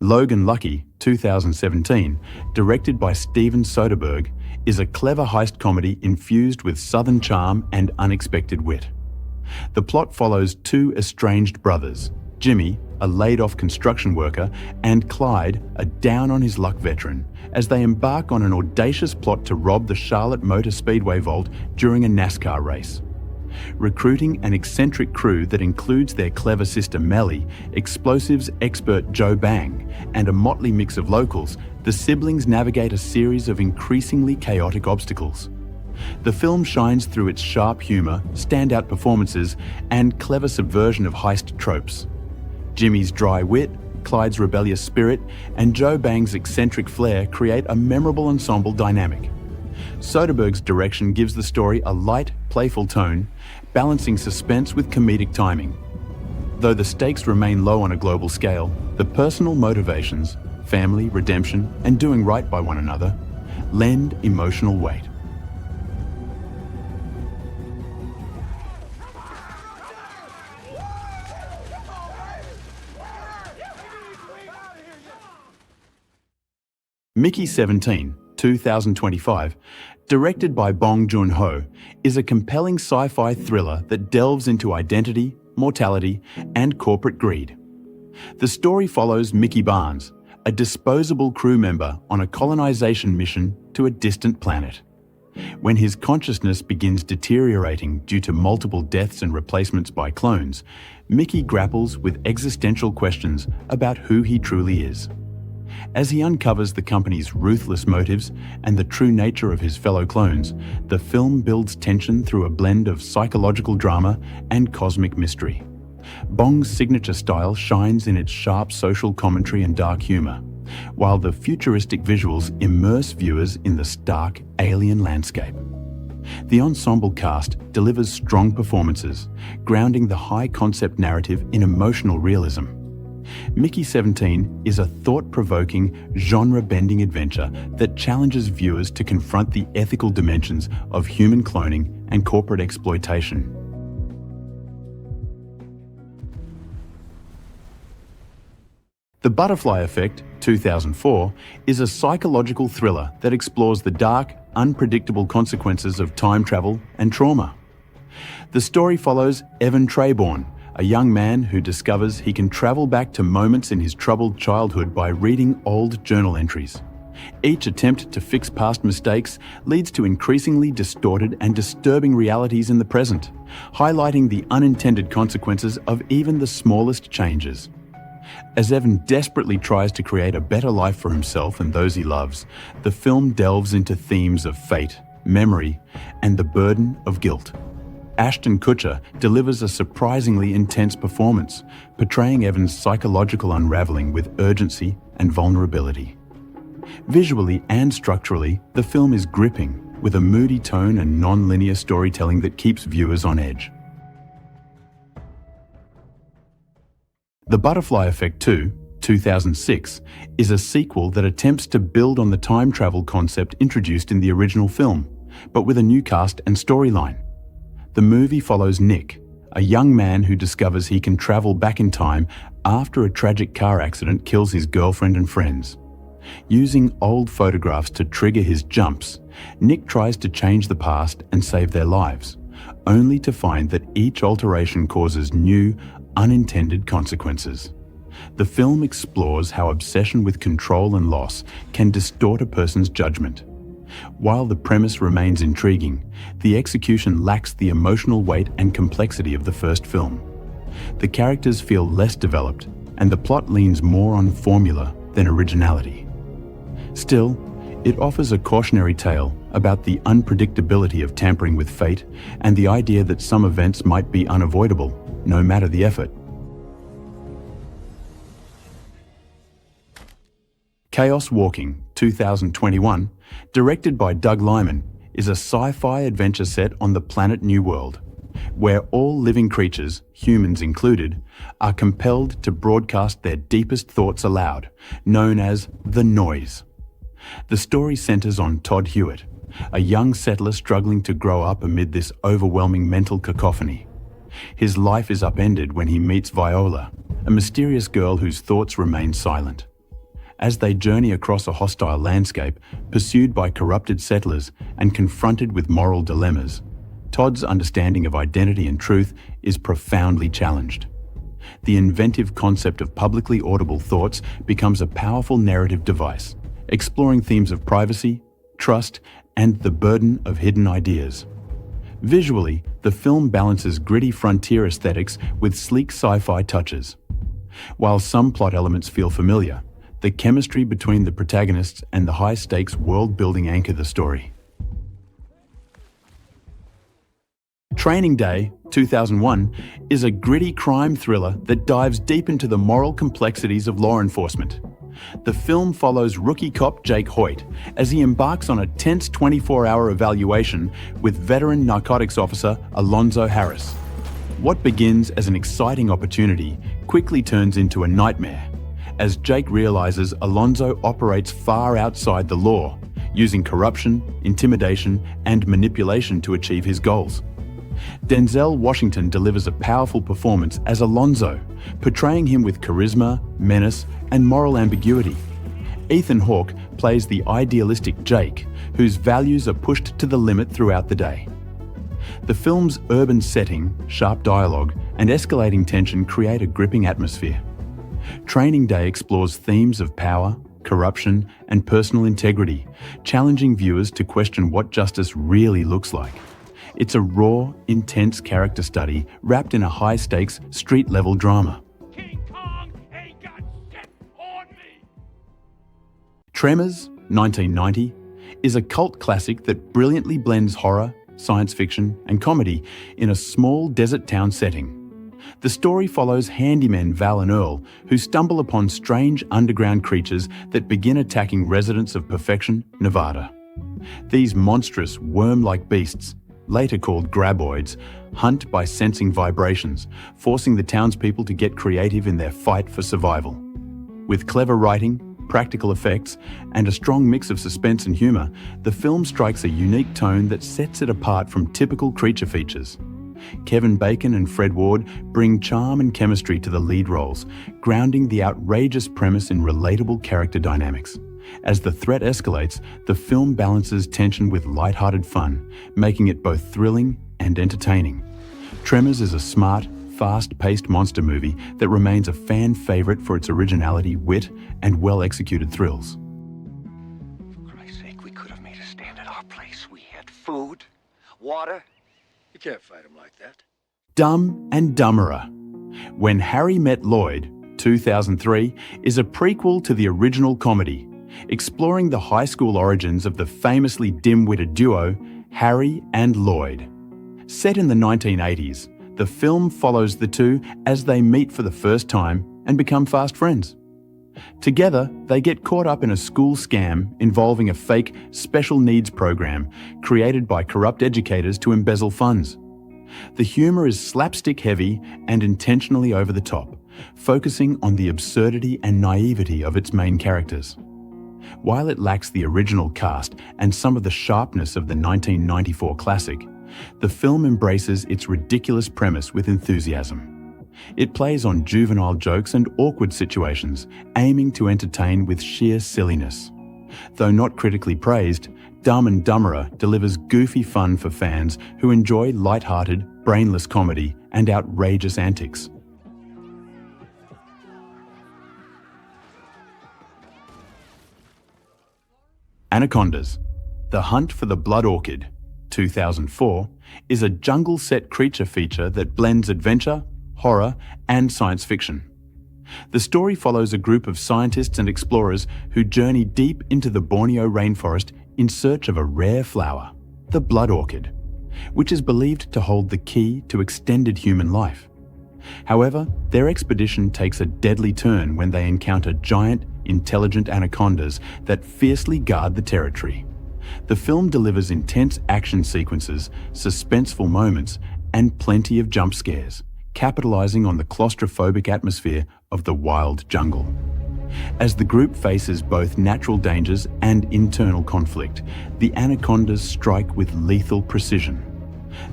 Logan Lucky, 2017, directed by Steven Soderbergh, is a clever heist comedy infused with southern charm and unexpected wit. The plot follows two estranged brothers, Jimmy, a laid-off construction worker, and Clyde, a down-on-his-luck veteran, as they embark on an audacious plot to rob the Charlotte Motor Speedway vault during a NASCAR race. Recruiting an eccentric crew that includes their clever sister Melly, explosives expert Joe Bang, and a motley mix of locals, the siblings navigate a series of increasingly chaotic obstacles. The film shines through its sharp humour, standout performances, and clever subversion of heist tropes. Jimmy's dry wit, Clyde's rebellious spirit, and Joe Bang's eccentric flair create a memorable ensemble dynamic. Soderbergh's direction gives the story a light, playful tone, balancing suspense with comedic timing. Though the stakes remain low on a global scale, the personal motivations, family, redemption, and doing right by one another, lend emotional weight. Mickey 17, 2025, directed by Bong Joon-ho, is a compelling sci-fi thriller that delves into identity, mortality, and corporate greed. The story follows Mickey Barnes, a disposable crew member on a colonization mission to a distant planet. When his consciousness begins deteriorating due to multiple deaths and replacements by clones, Mickey grapples with existential questions about who he truly is. As he uncovers the company's ruthless motives and the true nature of his fellow clones, the film builds tension through a blend of psychological drama and cosmic mystery. Bong's signature style shines in its sharp social commentary and dark humor, while the futuristic visuals immerse viewers in the stark, alien landscape. The ensemble cast delivers strong performances, grounding the high-concept narrative in emotional realism. Mickey 17 is a thought-provoking, genre-bending adventure that challenges viewers to confront the ethical dimensions of human cloning and corporate exploitation. The Butterfly Effect, 2004, is a psychological thriller that explores the dark, unpredictable consequences of time travel and trauma. The story follows Evan Trayborn, a young man who discovers he can travel back to moments in his troubled childhood by reading old journal entries. Each attempt to fix past mistakes leads to increasingly distorted and disturbing realities in the present, highlighting the unintended consequences of even the smallest changes. As Evan desperately tries to create a better life for himself and those he loves, the film delves into themes of fate, memory, and the burden of guilt. Ashton Kutcher delivers a surprisingly intense performance, portraying Evan's psychological unraveling with urgency and vulnerability. Visually and structurally, the film is gripping, with a moody tone and non-linear storytelling that keeps viewers on edge. The Butterfly Effect 2, 2006, is a sequel that attempts to build on the time travel concept introduced in the original film, but with a new cast and storyline. The movie follows Nick, a young man who discovers he can travel back in time after a tragic car accident kills his girlfriend and friends. Using old photographs to trigger his jumps, Nick tries to change the past and save their lives, only to find that each alteration causes new, unintended consequences. The film explores how obsession with control and loss can distort a person's judgment. While the premise remains intriguing, the execution lacks the emotional weight and complexity of the first film. The characters feel less developed, and the plot leans more on formula than originality. Still, it offers a cautionary tale about the unpredictability of tampering with fate and the idea that some events might be unavoidable, no matter the effort. Chaos Walking, 2021, directed by Doug Liman, is a sci-fi adventure set on the planet New World, where all living creatures, humans included, are compelled to broadcast their deepest thoughts aloud, known as the noise. The story centers on Todd Hewitt, a young settler struggling to grow up amid this overwhelming mental cacophony. His life is upended when he meets Viola, a mysterious girl whose thoughts remain silent. As they journey across a hostile landscape, pursued by corrupted settlers and confronted with moral dilemmas, Todd's understanding of identity and truth is profoundly challenged. The inventive concept of publicly audible thoughts becomes a powerful narrative device, exploring themes of privacy, trust, and the burden of hidden ideas. Visually, the film balances gritty frontier aesthetics with sleek sci-fi touches. While some plot elements feel familiar, the chemistry between the protagonists and the high-stakes world-building anchor the story. Training Day, 2001, is a gritty crime thriller that dives deep into the moral complexities of law enforcement. The film follows rookie cop Jake Hoyt as he embarks on a tense 24-hour evaluation with veteran narcotics officer Alonzo Harris. What begins as an exciting opportunity quickly turns into a nightmare, as Jake realizes Alonzo operates far outside the law, using corruption, intimidation, and manipulation to achieve his goals. Denzel Washington delivers a powerful performance as Alonzo, portraying him with charisma, menace, and moral ambiguity. Ethan Hawke plays the idealistic Jake, whose values are pushed to the limit throughout the day. The film's urban setting, sharp dialogue, and escalating tension create a gripping atmosphere. Training Day explores themes of power, corruption, and personal integrity, challenging viewers to question what justice really looks like. It's a raw, intense character study wrapped in a high-stakes, street-level drama. King Kong ain't got shit on me! Tremors, 1990, is a cult classic that brilliantly blends horror, science fiction, and comedy in a small desert town setting. The story follows handymen Val and Earl, who stumble upon strange underground creatures that begin attacking residents of Perfection, Nevada. These monstrous, worm-like beasts, later called graboids, hunt by sensing vibrations, forcing the townspeople to get creative in their fight for survival. With clever writing, practical effects, and a strong mix of suspense and humor, the film strikes a unique tone that sets it apart from typical creature features. Kevin Bacon and Fred Ward bring charm and chemistry to the lead roles, grounding the outrageous premise in relatable character dynamics. As the threat escalates, the film balances tension with light-hearted fun, making it both thrilling and entertaining. Tremors is a smart, fast-paced monster movie that remains a fan favorite for its originality, wit, and well-executed thrills. For Christ's sake, we could have made a stand at our place. We had food, water. You can't fight him like that. Dumb and Dumberer. When Harry Met Lloyd, 2003, is a prequel to the original comedy, exploring the high school origins of the famously dim-witted duo, Harry and Lloyd. Set in the 1980s, the film follows the two as they meet for the first time and become fast friends. Together, they get caught up in a school scam involving a fake special needs program created by corrupt educators to embezzle funds. The humor is slapstick-heavy and intentionally over the top, focusing on the absurdity and naivety of its main characters. While it lacks the original cast and some of the sharpness of the 1994 classic, the film embraces its ridiculous premise with enthusiasm. It plays on juvenile jokes and awkward situations, aiming to entertain with sheer silliness. Though not critically praised, Dumb and Dumberer delivers goofy fun for fans who enjoy light-hearted, brainless comedy and outrageous antics. Anacondas. The Hunt for the Blood Orchid, 2004, is a jungle-set creature feature that blends adventure, horror, and science fiction. The story follows a group of scientists and explorers who journey deep into the Borneo rainforest in search of a rare flower, the blood orchid, which is believed to hold the key to extended human life. However, their expedition takes a deadly turn when they encounter giant, intelligent anacondas that fiercely guard the territory. The film delivers intense action sequences, suspenseful moments, and plenty of jump scares, capitalizing on the claustrophobic atmosphere of the wild jungle. As the group faces both natural dangers and internal conflict, the anacondas strike with lethal precision.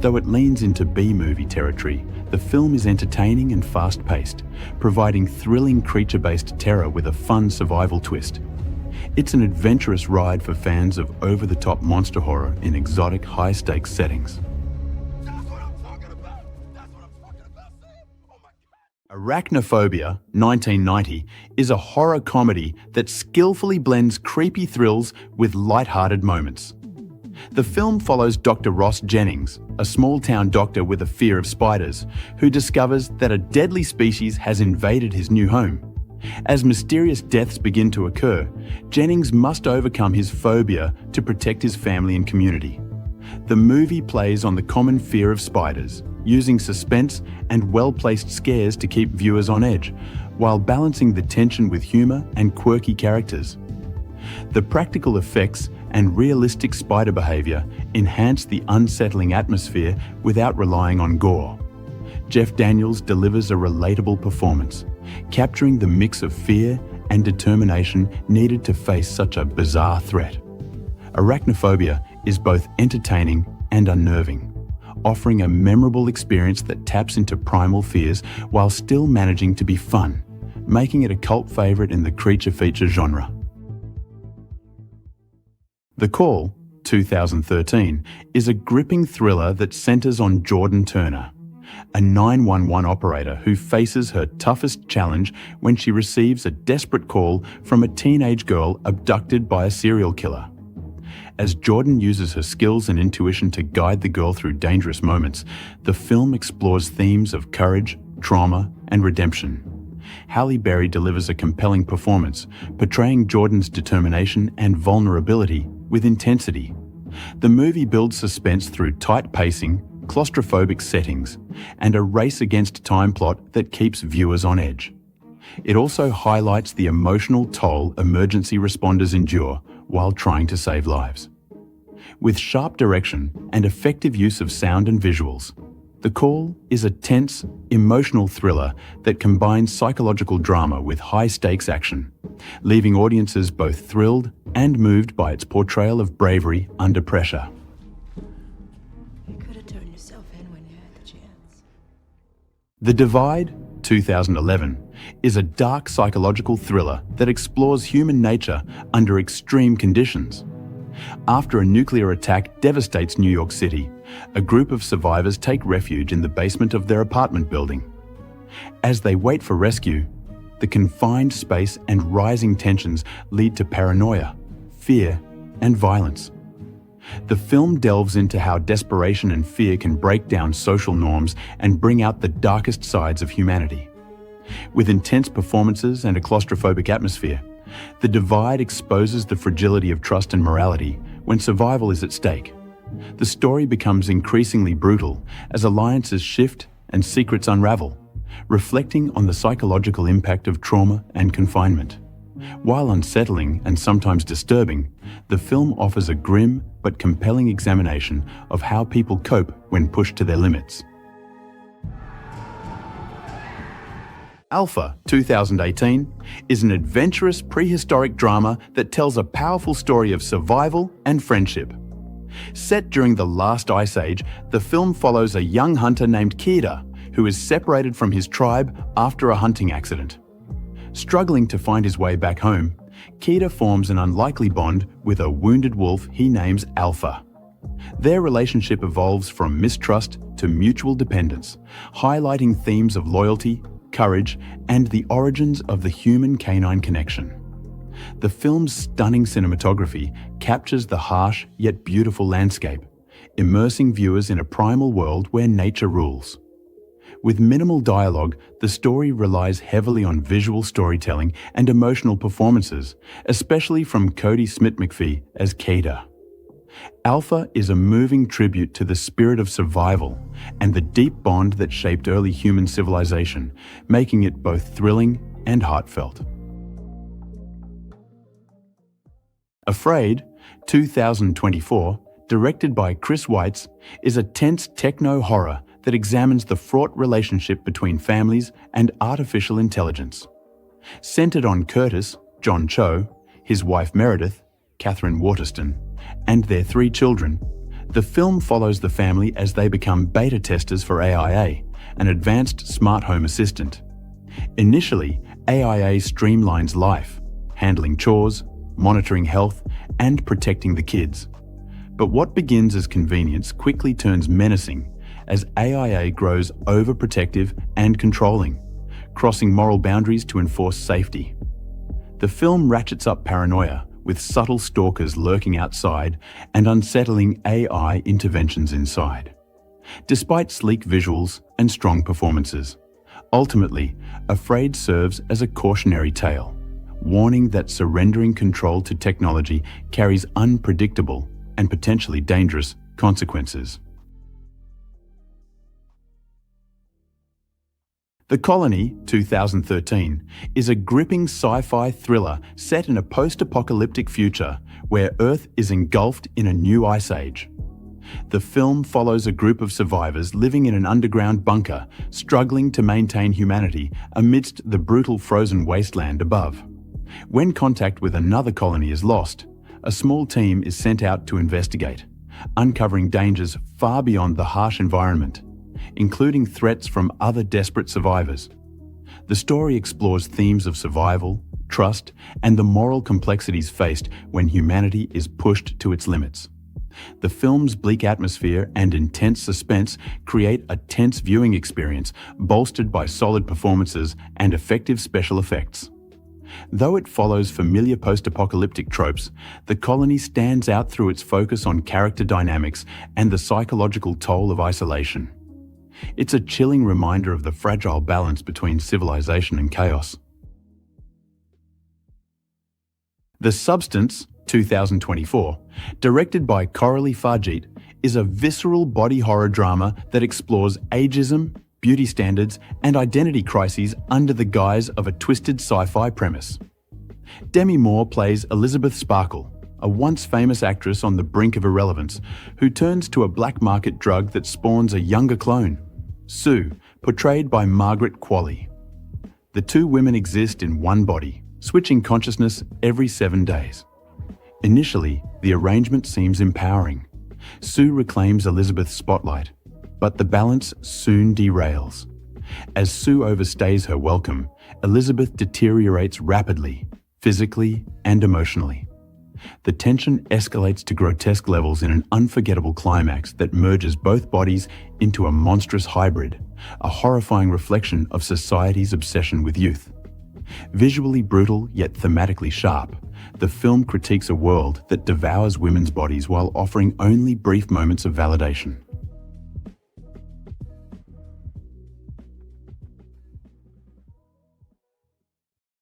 Though it leans into B-movie territory, the film is entertaining and fast-paced, providing thrilling creature-based terror with a fun survival twist. It's an adventurous ride for fans of over-the-top monster horror in exotic, high-stakes settings. Arachnophobia, 1990, is a horror comedy that skillfully blends creepy thrills with light-hearted moments. The film follows Dr. Ross Jennings, a small-town doctor with a fear of spiders, who discovers that a deadly species has invaded his new home. As mysterious deaths begin to occur, Jennings must overcome his phobia to protect his family and community. The movie plays on the common fear of spiders, using suspense and well-placed scares to keep viewers on edge, while balancing the tension with humor and quirky characters. The practical effects and realistic spider behavior enhance the unsettling atmosphere without relying on gore. Jeff Daniels delivers a relatable performance, capturing the mix of fear and determination needed to face such a bizarre threat. Arachnophobia is both entertaining and unnerving, offering a memorable experience that taps into primal fears while still managing to be fun, making it a cult favorite in the creature feature genre. The Call, 2013, is a gripping thriller that centers on Jordan Turner, a 911 operator who faces her toughest challenge when she receives a desperate call from a teenage girl abducted by a serial killer. As Jordan uses her skills and intuition to guide the girl through dangerous moments, the film explores themes of courage, trauma, and redemption. Halle Berry delivers a compelling performance, portraying Jordan's determination and vulnerability with intensity. The movie builds suspense through tight pacing, claustrophobic settings, and a race-against-time plot that keeps viewers on edge. It also highlights the emotional toll emergency responders endure while trying to save lives. With sharp direction and effective use of sound and visuals, The Call is a tense, emotional thriller that combines psychological drama with high-stakes action, leaving audiences both thrilled and moved by its portrayal of bravery under pressure. You could have turned yourself in when you had the chance. The Divide, 2011, is a dark psychological thriller that explores human nature under extreme conditions. After a nuclear attack devastates New York City, a group of survivors take refuge in the basement of their apartment building. As they wait for rescue, the confined space and rising tensions lead to paranoia, fear, and violence. The film delves into how desperation and fear can break down social norms and bring out the darkest sides of humanity. With intense performances and a claustrophobic atmosphere, The Divide exposes the fragility of trust and morality when survival is at stake. The story becomes increasingly brutal as alliances shift and secrets unravel, reflecting on the psychological impact of trauma and confinement. While unsettling and sometimes disturbing, the film offers a grim but compelling examination of how people cope when pushed to their limits. Alpha, 2018, is an adventurous prehistoric drama that tells a powerful story of survival and friendship. Set during the last ice age, the film follows a young hunter named Kida, who is separated from his tribe after a hunting accident. Struggling to find his way back home, Kida forms an unlikely bond with a wounded wolf he names Alpha. Their relationship evolves from mistrust to mutual dependence, highlighting themes of loyalty, courage, and the origins of the human-canine connection. The film's stunning cinematography captures the harsh yet beautiful landscape, immersing viewers in a primal world where nature rules. With minimal dialogue, the story relies heavily on visual storytelling and emotional performances, especially from Cody Smith-McPhee as Kida. Alpha is a moving tribute to the spirit of survival and the deep bond that shaped early human civilization, making it both thrilling and heartfelt. Afraid, 2024, directed by Chris Weitz, is a tense techno-horror that examines the fraught relationship between families and artificial intelligence. Centered on Curtis, John Cho, his wife Meredith, Catherine Waterston, and their 3 children, The film follows the family as they become beta testers for AIA, an advanced smart home assistant. Initially, AIA streamlines life, handling chores, monitoring health, and protecting the kids. But what begins as convenience quickly turns menacing as AIA grows overprotective and controlling, crossing moral boundaries to enforce safety. The film ratchets up paranoia with subtle stalkers lurking outside and unsettling AI interventions inside. Despite sleek visuals and strong performances, ultimately, Afraid serves as a cautionary tale, warning that surrendering control to technology carries unpredictable and potentially dangerous consequences. The Colony, 2013, is a gripping sci-fi thriller set in a post-apocalyptic future where Earth is engulfed in a new ice age. The film follows a group of survivors living in an underground bunker, struggling to maintain humanity amidst the brutal frozen wasteland above. When contact with another colony is lost, a small team is sent out to investigate, uncovering dangers far beyond the harsh environment, including threats from other desperate survivors. The story explores themes of survival, trust, and the moral complexities faced when humanity is pushed to its limits. The film's bleak atmosphere and intense suspense create a tense viewing experience bolstered by solid performances and effective special effects. Though it follows familiar post-apocalyptic tropes, The Colony stands out through its focus on character dynamics and the psychological toll of isolation. It's a chilling reminder of the fragile balance between civilization and chaos. The Substance, 2024, directed by Coralie Fargeet, is a visceral body horror drama that explores ageism, beauty standards, and identity crises under the guise of a twisted sci-fi premise. Demi Moore plays Elizabeth Sparkle, a once famous actress on the brink of irrelevance, who turns to a black market drug that spawns a younger clone, Sue, portrayed by Margaret Qualley. The two women exist in one body, switching consciousness every 7 days. Initially, the arrangement seems empowering. Sue reclaims Elizabeth's spotlight, but the balance soon derails. As Sue overstays her welcome, Elizabeth deteriorates rapidly, physically and emotionally. The tension escalates to grotesque levels in an unforgettable climax that merges both bodies into a monstrous hybrid, a horrifying reflection of society's obsession with youth. Visually brutal yet thematically sharp, the film critiques a world that devours women's bodies while offering only brief moments of validation.